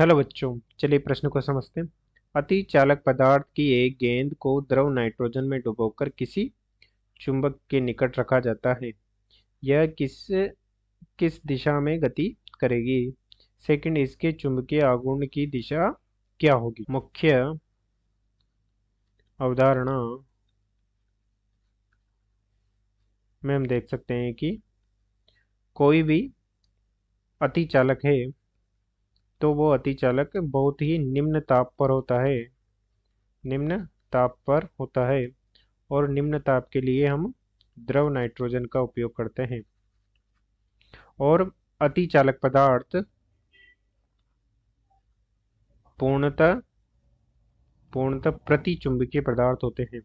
Hello बच्चों, चलिए प्रश्न को समझते हैं। अति चालक पदार्थ की एक गेंद को द्रव नाइट्रोजन में डुबोकर किसी चुंबक के निकट रखा जाता है। यह किस किस दिशा में गति करेगी? सेकंड, इसके चुंबकीय आघूर्ण की दिशा क्या होगी? मुख्य अवधारणा में हम देख सकते हैं कि कोई भी अति चालक है तो वो अति चालक बहुत ही निम्न ताप पर होता है। निम्न ताप पर होता है और निम्न ताप के लिए हम द्रव नाइट्रोजन का उपयोग करते हैं। और अति चालक पदार्थ पूर्णतः पूर्णतः प्रतिचुंबकीय पदार्थ होते हैं।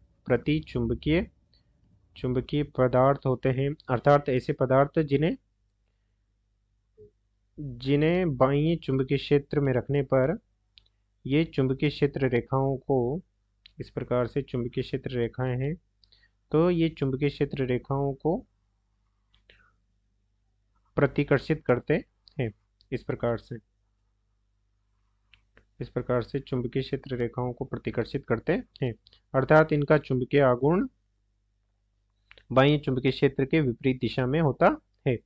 चुंबकीय पदार्थ होते हैं, अर्थात ऐसे पदार्थ जिन्हें जिन्हें बाह्य चुंबकीय क्षेत्र में रखने पर ये चुंबकीय क्षेत्र रेखाओं को, इस प्रकार से चुंबकीय क्षेत्र रेखाएं हैं, तो ये चुंबकीय क्षेत्र रेखाओं को प्रतिकर्षित करते हैं। इस प्रकार से चुंबकीय क्षेत्र रेखाओं को प्रतिकर्षित करते हैं, अर्थात इनका चुंबकीय आघूर्ण बाह्य चुंबकीय क्षेत्र के विपरीत दिशा में होता है।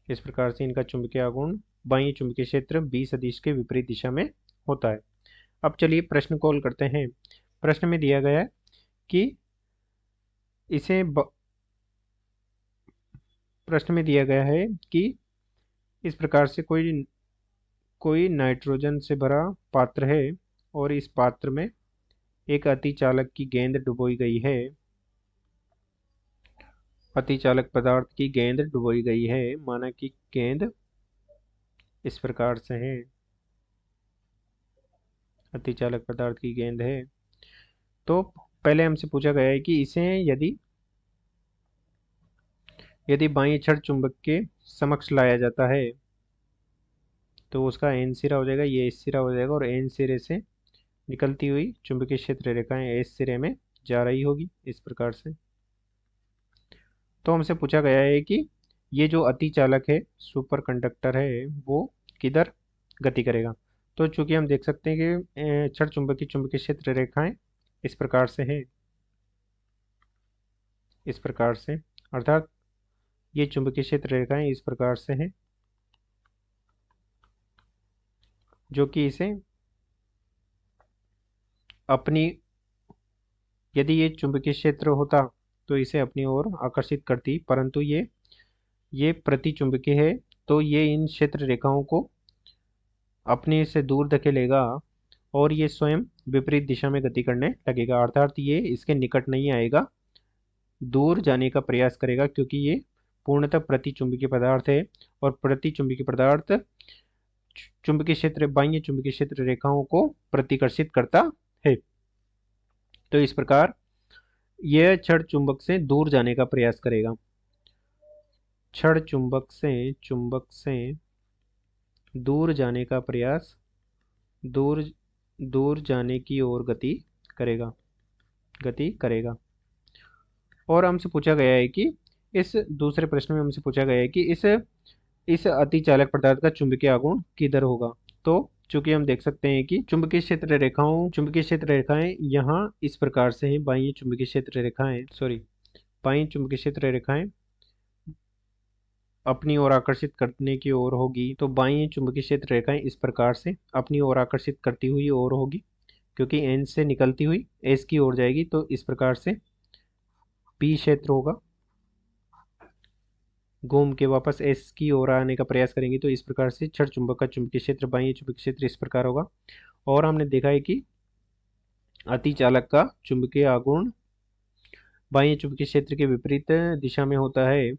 इस प्रकार से इनका चुंबकीय आघूर्ण बाह्य चुंबकीय क्षेत्र बी सदिश के विपरीत दिशा में होता है। अब चलिए प्रश्न को हल करते हैं। प्रश्न में दिया गया है कि इसे प्रश्न में दिया गया है कि इस प्रकार से कोई नाइट्रोजन से भरा पात्र है और इस पात्र में एक अतिचालक की गेंद डुबोई गई है। अतिचालक पदार्थ की गेंद डुबोई गई है, माना कि गेंद इस प्रकार से है। अतिचालक पदार्थ की गेंद है, तो पहले हमसे पूछा गया है कि इसे यदि बाह्य क्षण चुंबक के समक्ष लाया जाता है तो उसका एन सिरा हो जाएगा, ये एस सिरा हो जाएगा और एन सिरे से निकलती हुई चुंबकीय क्षेत्र रेखाएं एस सिरे में जा रही होगी इस प्रकार से। तो हमसे पूछा गया है कि ये जो अति चालक है, सुपर कंडक्टर है, वो किधर गति करेगा। तो चूंकि हम देख सकते हैं कि क्षण चुंबकीय चुंबकीय क्षेत्र रेखाएं इस प्रकार से है, इस प्रकार से, अर्थात ये चुंबकीय क्षेत्र रेखाएं इस प्रकार से हैं, जो कि इसे अपनी, यदि ये चुंबकीय क्षेत्र होता तो इसे अपनी ओर आकर्षित करती, परंतु ये प्रतिचुंबकीय है तो ये इन क्षेत्र रेखाओं को अपने से दूर धकेलेगा और ये स्वयं विपरीत दिशा में गति करने लगेगा, अर्थात ये इसके निकट नहीं आएगा, दूर जाने का प्रयास करेगा, क्योंकि ये पूर्णतः प्रतिचुंबकीय पदार्थ है और प्रतिचुंबकीय पदार्थ चुंबकीय क्षेत्र, बाह्य चुंबकीय क्षेत्र रेखाओं को प्रतिकर्षित करता है। तो इस प्रकार यह क्षण चुंबक से दूर जाने का प्रयास करेगा। क्षण चुंबक से दूर जाने का प्रयास, दूर दूर जाने की ओर गति करेगा। और हमसे पूछा गया है कि इस दूसरे प्रश्न में हमसे पूछा गया है कि इस अतिचालक पदार्थ का चुंबकीय आघूर्ण किधर होगा। तो चूंकि हम देख सकते हैं कि चुंबकीय क्षेत्र रेखाएं यहाँ इस प्रकार से हैं, बाह्य चुंबकीय क्षेत्र रेखाएं अपनी ओर आकर्षित करने की ओर होगी, तो बाह्य चुंबकीय क्षेत्र रेखाएं इस प्रकार से अपनी ओर आकर्षित करती हुई ओर होगी, क्योंकि एन से निकलती हुई एस की ओर जाएगी, तो इस प्रकार से पी क्षेत्र होगा, घूम के वापस एस की ओर आने का प्रयास करेंगे, तो इस प्रकार से क्षण चुंबक का चुंबकीय क्षेत्र, बाह्य चुंबकीय क्षेत्र इस प्रकार होगा। और हमने देखा है कि अतिचालक का चुंबकीय आघूर्ण बाह्य चुंबकीय क्षेत्र के विपरीत दिशा में होता है,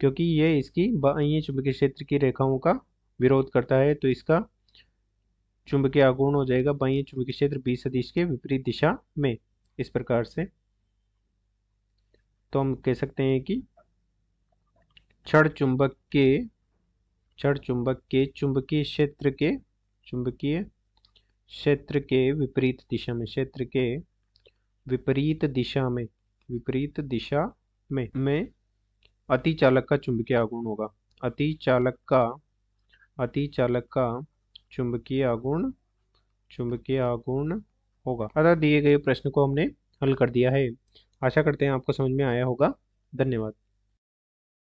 क्योंकि ये इसकी बाह्य चुंबकीय क्षेत्र की रेखाओं का विरोध करता है, तो इसका चुंबकीय आघूर्ण हो जाएगा बाह्य चुंबकीय क्षेत्र बी सदिश के विपरीत दिशा में, इस प्रकार से। तो हम कह सकते हैं कि क्षण चुंबक के चुंबकीय क्षेत्र के विपरीत दिशा में अतिचालक का चुंबकीय आघूर्ण होगा। अतिचालक का चुंबकीय आघूर्ण चुंबकीय आघूर्ण होगा। अतः दिए गए प्रश्न को हमने हल कर दिया है। आशा करते हैं आपको समझ में आया होगा। धन्यवाद।